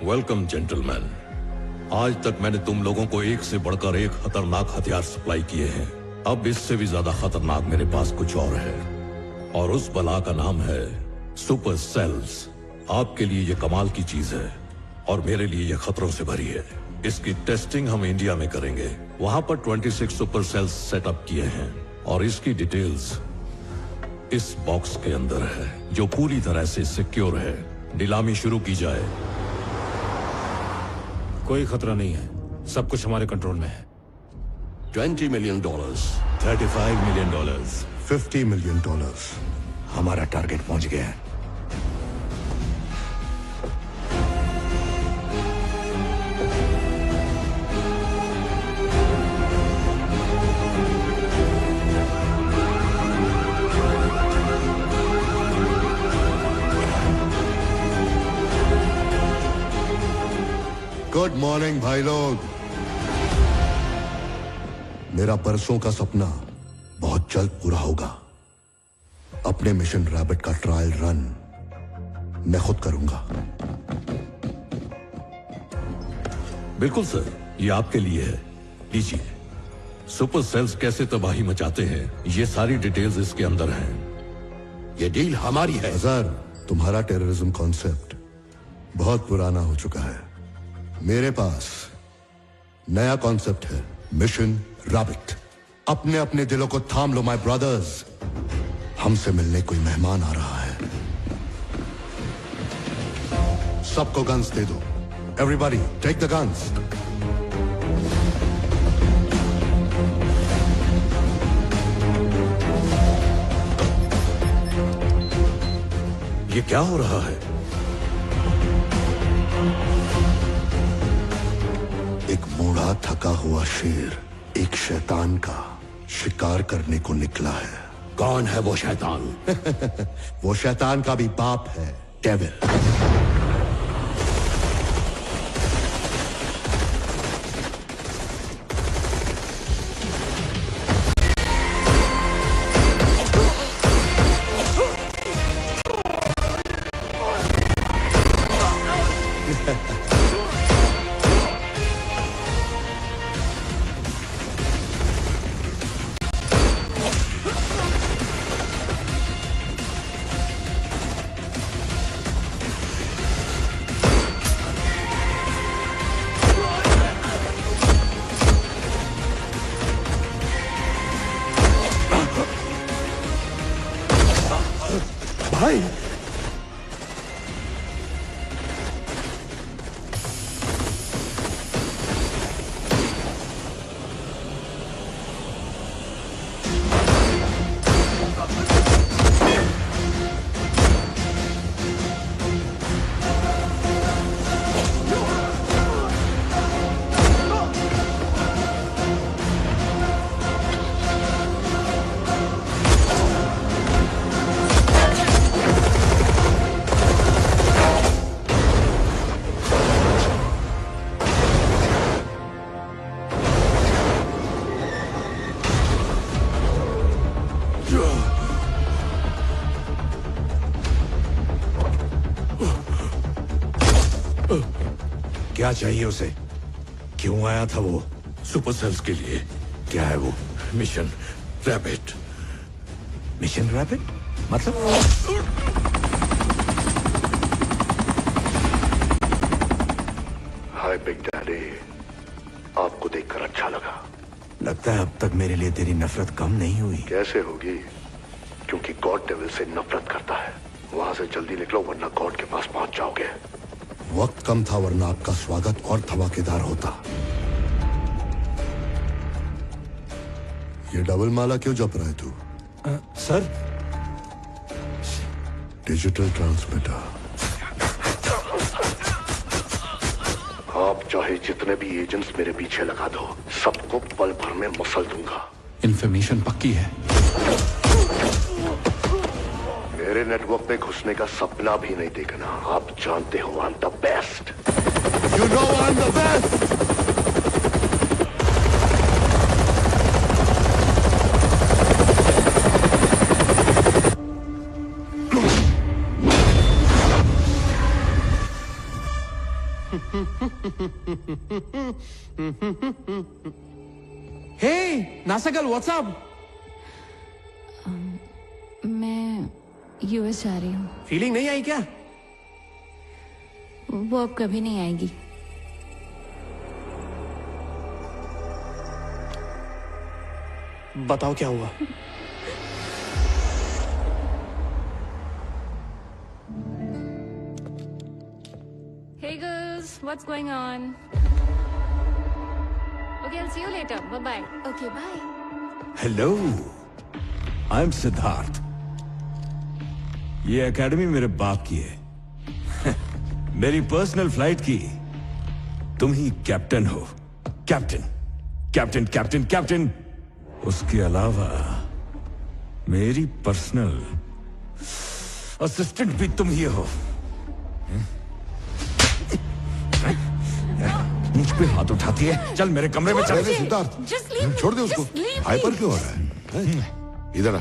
Welcome gentleman. आज तक मैंने तुम लोगों को एक से बढ़कर एक खतरनाक हथियार सप्लाई किए हैं। अब इससे भी ज्यादा खतरनाक मेरे पास कुछ और है, और उस बला का नाम है सुपर सेल्स। आपके लिए ये कमाल की चीज है और मेरे लिए ये खतरों से भरी है। इसकी टेस्टिंग हम इंडिया में करेंगे। वहां पर 26 सुपर सेल्स सेटअप किए हैं और इसकी डिटेल्स इस बॉक्स के अंदर है, जो पूरी तरह से सिक्योर है। नीलामी शुरू की जाए। कोई खतरा नहीं है, सब कुछ हमारे कंट्रोल में है। $20 million, $35 million, $50 million। हमारा टारगेट पहुंच गया है। गुड मॉर्निंग भाई लोग। मेरा परसों का सपना बहुत जल्द पूरा होगा। अपने मिशन रैबिट का ट्रायल रन मैं खुद करूंगा। बिल्कुल सर, ये आपके लिए है। लीजिए। सुपर सेल्स कैसे तबाही मचाते हैं, ये सारी डिटेल्स इसके अंदर हैं। ये डील हमारी है। अजहर, तुम्हारा टेररिज्म कॉन्सेप्ट बहुत पुराना हो चुका है। मेरे पास नया कॉन्सेप्ट है, मिशन रैबिट। अपने अपने दिलों को थाम लो माय ब्रदर्स। हमसे मिलने कोई मेहमान आ रहा है। सबको गन्स दे दो। Everybody take the guns. ये क्या हो रहा है? एक बूढ़ा थका हुआ शेर एक शैतान का शिकार करने को निकला है। कौन है वो शैतान? वो शैतान का भी बाप है, डेविल। भाई, क्या चाहिए उसे? क्यों आया था वो? सुपर सेल्स के लिए। क्या है वो? Mission rabbit. मिशन रैबिट मतलब? हाय बिग डैडी, आपको देखकर अच्छा लगा। लगता है अब तक मेरे लिए तेरी नफरत कम नहीं हुई। कैसे होगी? क्योंकि गॉड डेविल से नफरत करता है। वहां से जल्दी निकलो वरना गॉड के पास पहुंच जाओगे। वक्त कम था वरना आपका स्वागत और धमाकेदार होता। ये डबल माला क्यों जप रहा है तू? Sir, digital transmitter. आप चाहे जितने भी एजेंट्स मेरे पीछे लगा दो, सबको पल भर में मसल दूंगा। इंफॉर्मेशन पक्की है। मेरे नेटवर्क पे घुसने का सपना भी नहीं देखना। आप जानते हो I am the best. You know I am the best. Hey नासगल, व्हाट्सअप? मैं यूएस जा रही हूँ। फीलिंग नहीं आई क्या? वो अब कभी नहीं आएगी। बताओ क्या हुआ? Hey girls, what's going on? Okay, I'll see you later. Bye-bye. Okay, bye. Hello, I am Siddharth. ये एकेडमी मेरे बाप की है। मेरी पर्सनल फ्लाइट की तुम ही कैप्टन हो। Captain, captain, captain, captain. उसके अलावा मेरी पर्सनल असिस्टेंट भी तुम ही हो। मुझ पे हाथ उठाती है। चल मेरे कमरे में चल। अरे सिद्धार्थ, Just leave me. छोड़ दे उसको। Just leave me. हाइपर क्यों हो रहा है? इधर आ।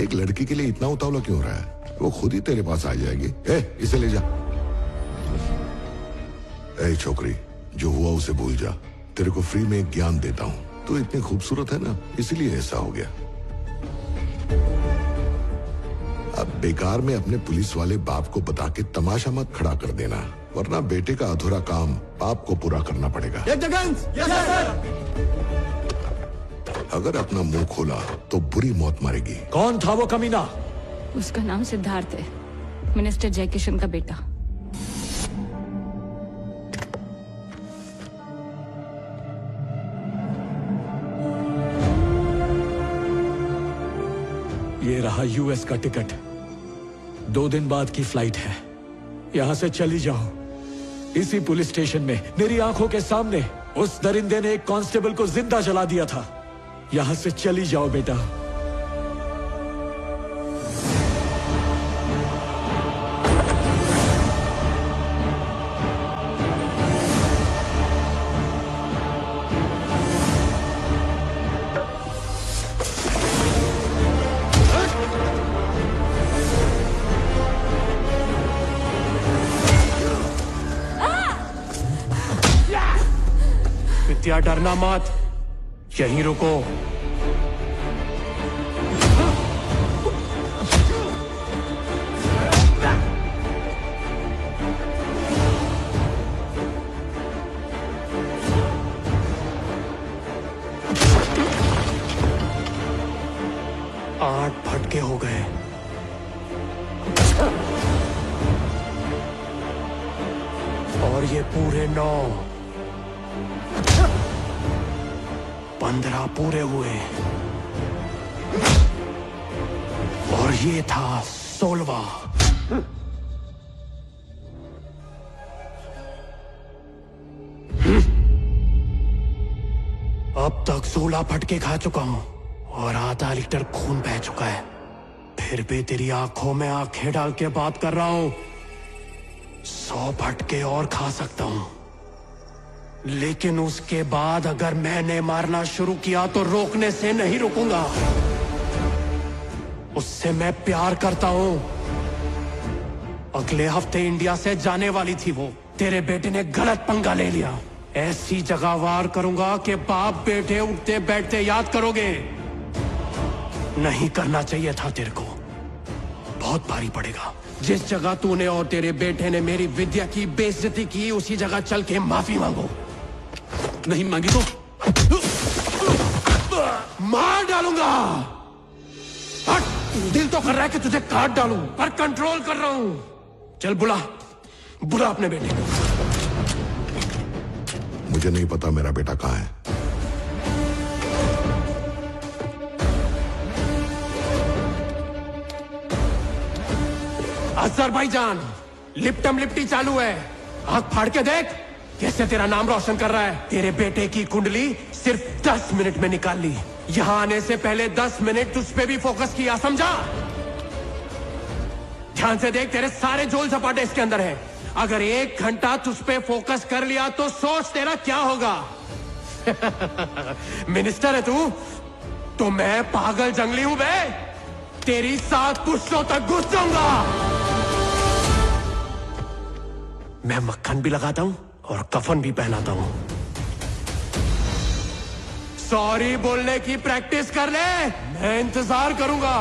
एक लड़की के लिए इतना उतावला क्यों हो रहा है? वो खुद ही तेरे पास आ जाएगी। इसे ले जा। छोकरी, जो हुआ उसे भूल जा। तेरे को फ्री में ज्ञान देता हूँ। तू इतनी खूबसूरत है ना, इसलिए ऐसा हो गया। अब बेकार में अपने पुलिस वाले बाप को बता के तमाशा मत खड़ा कर देना, वरना बेटे का अधूरा काम बाप को पूरा करना पड़ेगा। अगर अपना मुंह खोला तो बुरी मौत मरेगी। कौन था वो कमीना? उसका नाम सिद्धार्थ है, मिनिस्टर जयकिशन का बेटा। ये रहा यूएस का टिकट। 2 दिन बाद की फ्लाइट है। यहां से चली जाओ। इसी पुलिस स्टेशन में मेरी आंखों के सामने उस दरिंदे ने एक कांस्टेबल को जिंदा जला दिया था। यहां से चली जाओ बेटा। विद्या, डरना मत, यहीं रुको। आठ फटके हो गए। और ये पूरे 9, 15 पूरे हुए। और ये था 16वां। अब तक 16 फटके खा चुका हूं और आधा लीटर खून बह चुका है। फिर भी तेरी आंखों में आंखें डाल के बात कर रहा हूं। 100 फटके और खा सकता हूं, लेकिन उसके बाद अगर मैंने मारना शुरू किया तो रोकने से नहीं रुकूंगा। उससे मैं प्यार करता हूं। अगले हफ्ते इंडिया से जाने वाली थी वो। तेरे बेटे ने गलत पंगा ले लिया। ऐसी जगह वार करूंगा कि बाप बेटे उठते बैठते याद करोगे। नहीं करना चाहिए था तेरे को। बहुत भारी पड़ेगा। जिस जगह तूने और तेरे बेटे ने मेरी विद्या की बेइज्जती की, उसी जगह चल के माफी मांगो। नहीं मांगी तो मार डालूंगा। हट, दिल तो कर रहा है कि तुझे काट डालूं, पर कंट्रोल कर रहा हूं। चल बुला बुला अपने बेटे को। मुझे नहीं पता मेरा बेटा कहाँ है। अज़रबैजान, लिप्टम लिप्टी चालू है। आंख फाड़ के देख कैसे तेरा नाम रोशन कर रहा है। तेरे बेटे की कुंडली सिर्फ 10 मिनट में निकाल ली। यहां आने से पहले 10 मिनट तुझ पे भी फोकस किया, समझा? ध्यान से देख, तेरे सारे झोल झपाटे इसके अंदर है। अगर 1 घंटा तुझ पे फोकस कर लिया तो सोच तेरा क्या होगा। मिनिस्टर है तू तो मैं पागल जंगली हूं बे। तेरी 7 पुश्तों तक घुस जाऊंगा। मैं मक्खन भी लगाता हूं और कफन भी पहनाता हूं। सॉरी बोलने की प्रैक्टिस कर ले, मैं इंतजार करूंगा।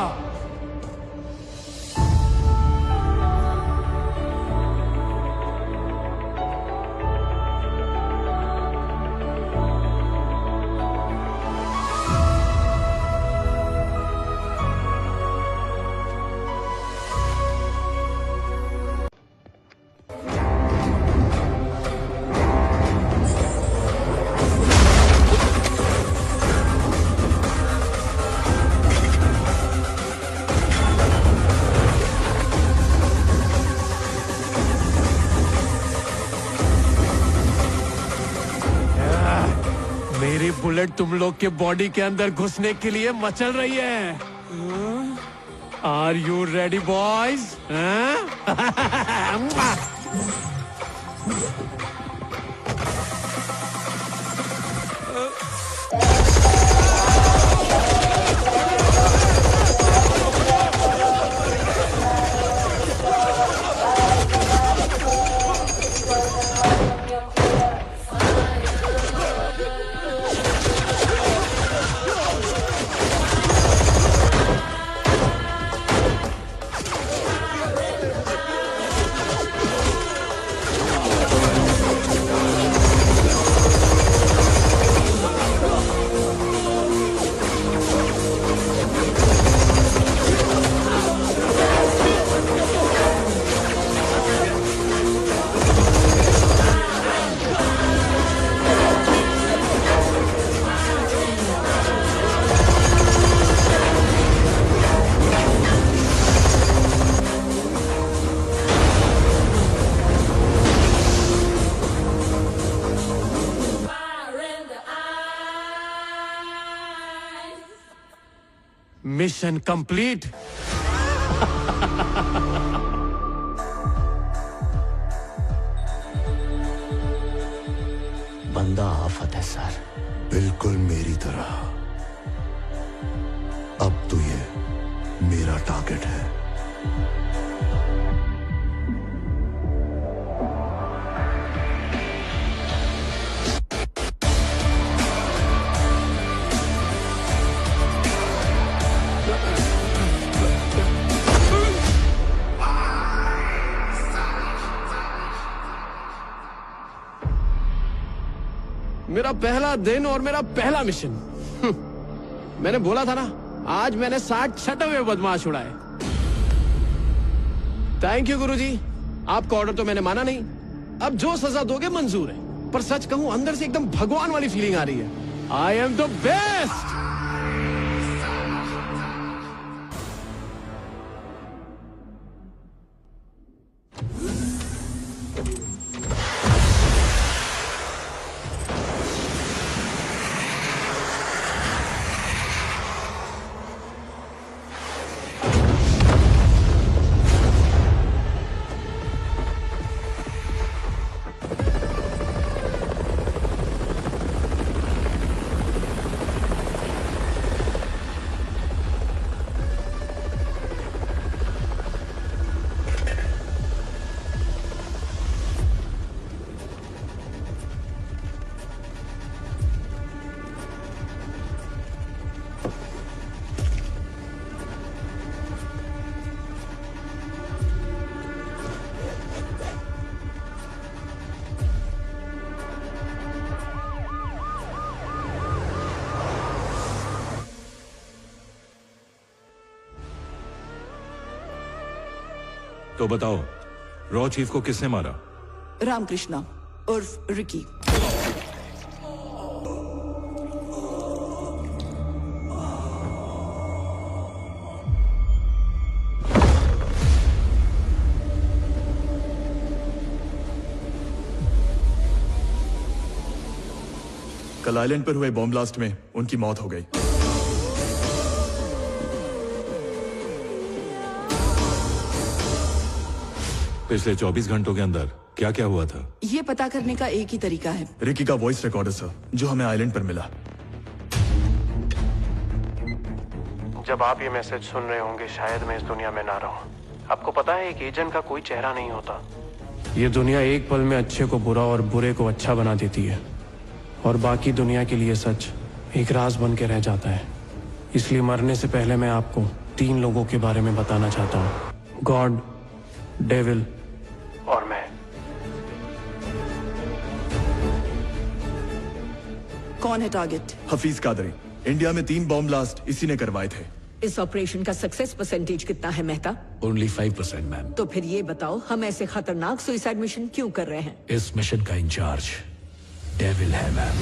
मेरी बुलेट तुम लोग के बॉडी के अंदर घुसने के लिए मचल रही है। Are you ready boys? Mission complete. बंदा आफत है सर। बिल्कुल मेरी तरह। अब तो ये मेरा टारगेट है। मेरा पहला दिन और मेरा पहला मिशन। मैंने बोला था ना, आज मैंने 60 छठे हुए बदमाश उड़ाए। थैंक यू गुरुजी। आपका ऑर्डर तो मैंने माना नहीं, अब जो सजा दोगे मंजूर है। पर सच कहूं, अंदर से एकदम भगवान वाली फीलिंग आ रही है। आई एम द बेस्ट। तो बताओ, रॉ चीफ को किसने मारा? रामकृष्णा उर्फ रिकी। कल आइलैंड पर हुए बॉम्ब ब्लास्ट में उनकी मौत हो गई। पिछले 24 घंटों के अंदर क्या क्या हुआ था? ये पता करने का एक ही तरीका है। रिकी का वॉइस रिकॉर्डर सर, जो हमें आइलैंड पर मिला। जब आप ये मैसेज सुन रहे होंगे, शायद मैं इस दुनिया में ना रहूं। आपको पता है, एक एजेंट का कोई चेहरा नहीं होता, ये दुनिया एक पल में अच्छे को बुरा और बुरे को अच्छा बना देती है, और बाकी दुनिया के लिए सच एक राज बन के रह जाता है। इसलिए मरने से पहले मैं आपको 3 लोगों के बारे में बताना चाहता हूँ, गॉड, डेविल और मैं। कौन है टारगेट? हफीज कादरी। इंडिया में 3 बॉम्ब ब्लास्ट इसी ने करवाए थे। इस ऑपरेशन का सक्सेस परसेंटेज कितना है मेहता? Only 5% ma'am. तो फिर ये बताओ, हम ऐसे खतरनाक सुइसाइड मिशन क्यों कर रहे हैं? इस मिशन का इंचार्ज डेविल है मैम।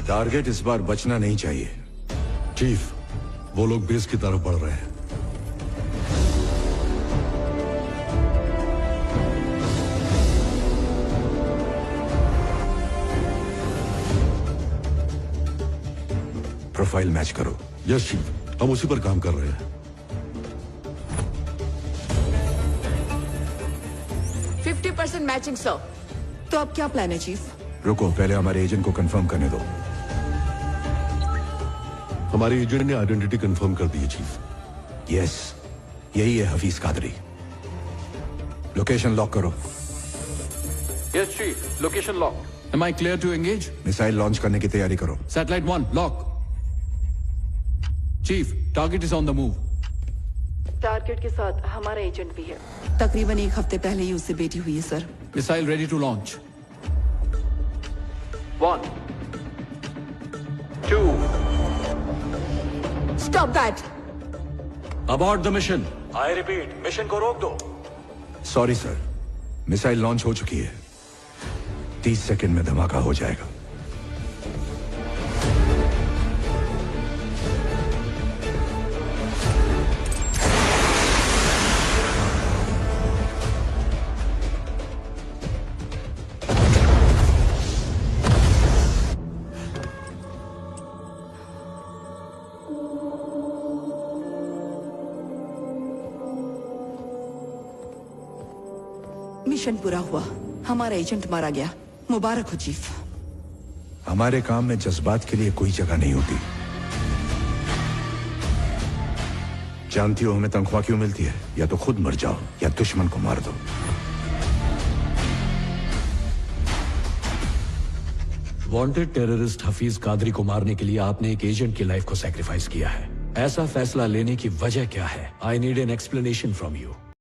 टारगेट इस बार बचना नहीं चाहिए। चीफ, वो लोग बेस की तरफ बढ़ रहे हैं। प्रोफाइल मैच करो। यस चीफ, हम उसी पर काम कर रहे हैं। 50% मैचिंग सर। तो अब क्या प्लान है चीफ? रुको, पहले हमारे एजेंट को कंफर्म करने दो। हमारे एजेंट ने आइडेंटिटी कंफर्म कर दी है चीफ। यस, यही है हफीज कादरी। लोकेशन लॉक करो। Yes chief, location lock. Am I clear to engage? Missile launch करने की तैयारी करो। Satellite 1, lock. Chief, target is on the move. Target के साथ हमारा एजेंट भी है। तकरीबन 1 हफ्ते पहले ही उससे बेटी हुई है sir. Missile ready to launch. 1, 2. Stop that! Abort the mission. I repeat, mission को रोक दो। सॉरी सर, मिसाइल लॉन्च हो चुकी है। 30 सेकंड में धमाका हो जाएगा। मिशन पूरा हुआ, हमारा एजेंट मारा गया। मुबारक हो चीफ। हमारे काम में जज्बात के लिए कोई जगह नहीं होती। जानती हो हमें तनख्वाह क्यों मिलती है? या तो खुद मर जाओ या दुश्मन को मार दो। वांटेड टेररिस्ट हफीज कादरी को मारने के लिए आपने एक एजेंट की लाइफ को सैक्रिफाइस किया है। ऐसा फैसला लेने की वजह क्या है? I need an explanation from you.